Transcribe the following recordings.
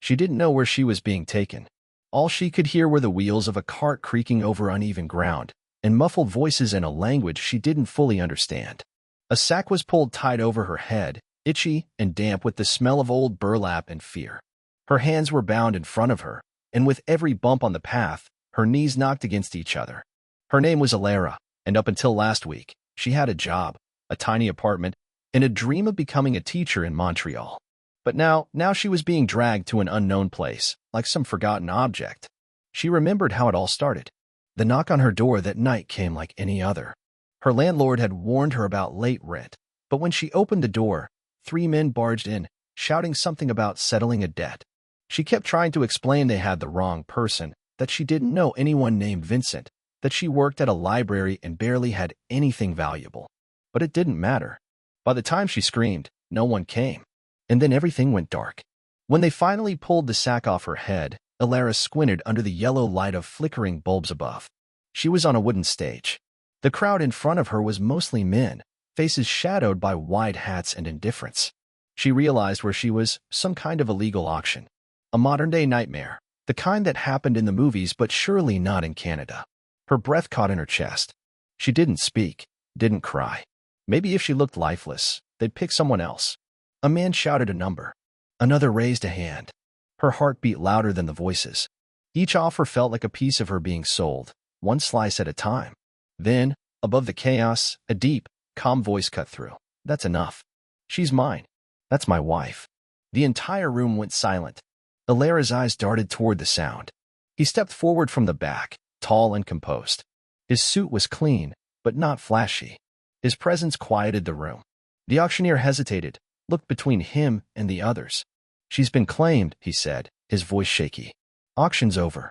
She didn't know where she was being taken. All she could hear were the wheels of a cart creaking over uneven ground, and muffled voices in a language she didn't fully understand. A sack was pulled tight over her head, itchy and damp with the smell of old burlap and fear. Her hands were bound in front of her, and with every bump on the path, her knees knocked against each other. Her name was Alara, and up until last week, she had a job, a tiny apartment, and a dream of becoming a teacher in Montreal. But now she was being dragged to an unknown place, like some forgotten object. She remembered how it all started. The knock on her door that night came like any other. Her landlord had warned her about late rent, but when she opened the door, 3 men barged in, shouting something about settling a debt. She kept trying to explain they had the wrong person, that she didn't know anyone named Vincent, that she worked at a library and barely had anything valuable. But it didn't matter. By the time she screamed, no one came. And then everything went dark. When they finally pulled the sack off her head, Alara squinted under the yellow light of flickering bulbs above. She was on a wooden stage. The crowd in front of her was mostly men, faces shadowed by wide hats and indifference. She realized where she was, some kind of illegal auction. A modern-day nightmare, the kind that happened in the movies but surely not in Canada. Her breath caught in her chest. She didn't speak, didn't cry. Maybe if she looked lifeless, they'd pick someone else. A man shouted a number. Another raised a hand. Her heart beat louder than the voices. Each offer felt like a piece of her being sold, one slice at a time. Then, above the chaos, a deep, calm voice cut through. That's enough. She's mine. That's my wife. The entire room went silent. Alara's eyes darted toward the sound. He stepped forward from the back, tall and composed. His suit was clean, but not flashy. His presence quieted the room. The auctioneer hesitated, looked between him and the others. She's been claimed, he said, his voice shaky. Auction's over.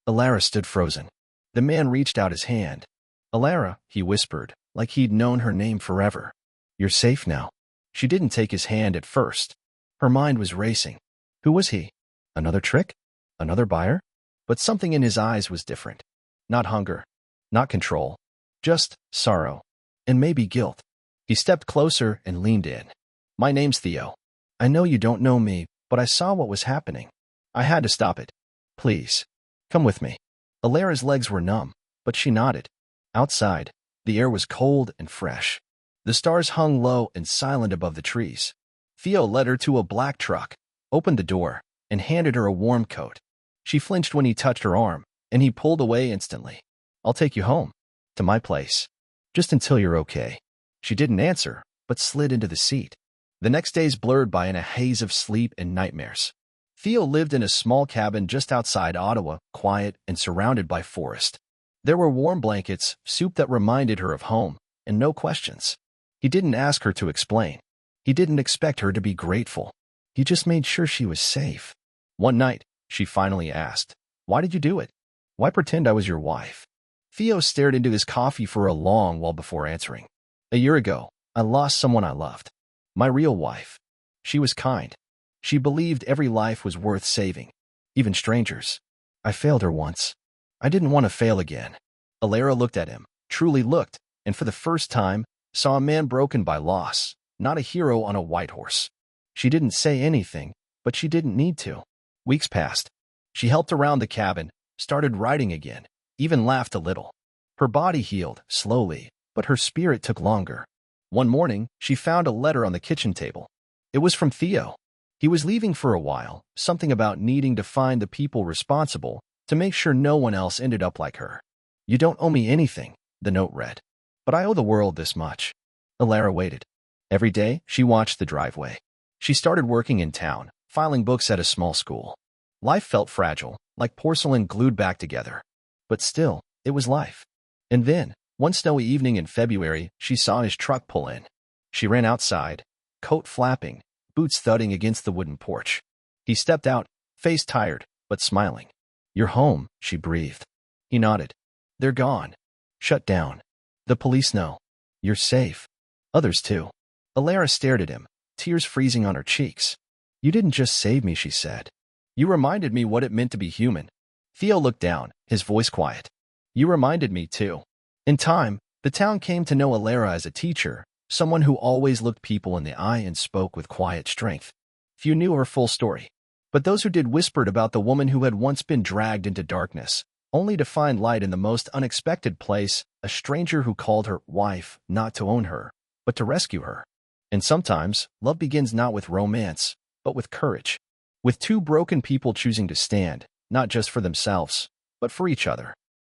Alara stood frozen. The man reached out his hand. Alara, he whispered, like he'd known her name forever. You're safe now. She didn't take his hand at first. Her mind was racing. Who was he? Another trick? Another buyer? But something in his eyes was different. Not hunger. Not control. Just sorrow. And maybe guilt. He stepped closer and leaned in. My name's Theo. I know you don't know me, but I saw what was happening. I had to stop it. Please. Come with me. Alara's legs were numb, but she nodded. Outside, the air was cold and fresh. The stars hung low and silent above the trees. Theo led her to a black truck, opened the door, and handed her a warm coat. She flinched when he touched her arm, and he pulled away instantly. I'll take you home. To my place. Just until you're okay. She didn't answer, but slid into the seat. The next days blurred by in a haze of sleep and nightmares. Theo lived in a small cabin just outside Ottawa, quiet and surrounded by forest. There were warm blankets, soup that reminded her of home, and no questions. He didn't ask her to explain. He didn't expect her to be grateful. He just made sure she was safe. One night, she finally asked, "Why did you do it? Why pretend I was your wife?" Theo stared into his coffee for a long while before answering. A year ago, I lost someone I loved. My real wife. She was kind. She believed every life was worth saving, even strangers. I failed her once. I didn't want to fail again. Alara looked at him, truly looked, and for the first time, saw a man broken by loss, not a hero on a white horse. She didn't say anything, but she didn't need to. Weeks passed. She helped around the cabin, started writing again, even laughed a little. Her body healed, slowly, but her spirit took longer. One morning, she found a letter on the kitchen table. It was from Theo. He was leaving for a while, something about needing to find the people responsible to make sure no one else ended up like her. You don't owe me anything, the note read. But I owe the world this much. Alara waited. Every day, she watched the driveway. She started working in town, filing books at a small school. Life felt fragile, like porcelain glued back together. But still, it was life. And then, one snowy evening in February, she saw his truck pull in. She ran outside, coat flapping, boots thudding against the wooden porch. He stepped out, face tired, but smiling. You're home, she breathed. He nodded. They're gone. Shut down. The police know. You're safe. Others too. Alara stared at him, tears freezing on her cheeks. You didn't just save me, she said. You reminded me what it meant to be human. Theo looked down, his voice quiet. You reminded me too. In time, the town came to know Alara as a teacher, someone who always looked people in the eye and spoke with quiet strength. Few knew her full story. But those who did whispered about the woman who had once been dragged into darkness, only to find light in the most unexpected place, a stranger who called her wife, not to own her, but to rescue her. And sometimes, love begins not with romance, but with courage. With two broken people choosing to stand, not just for themselves, but for each other.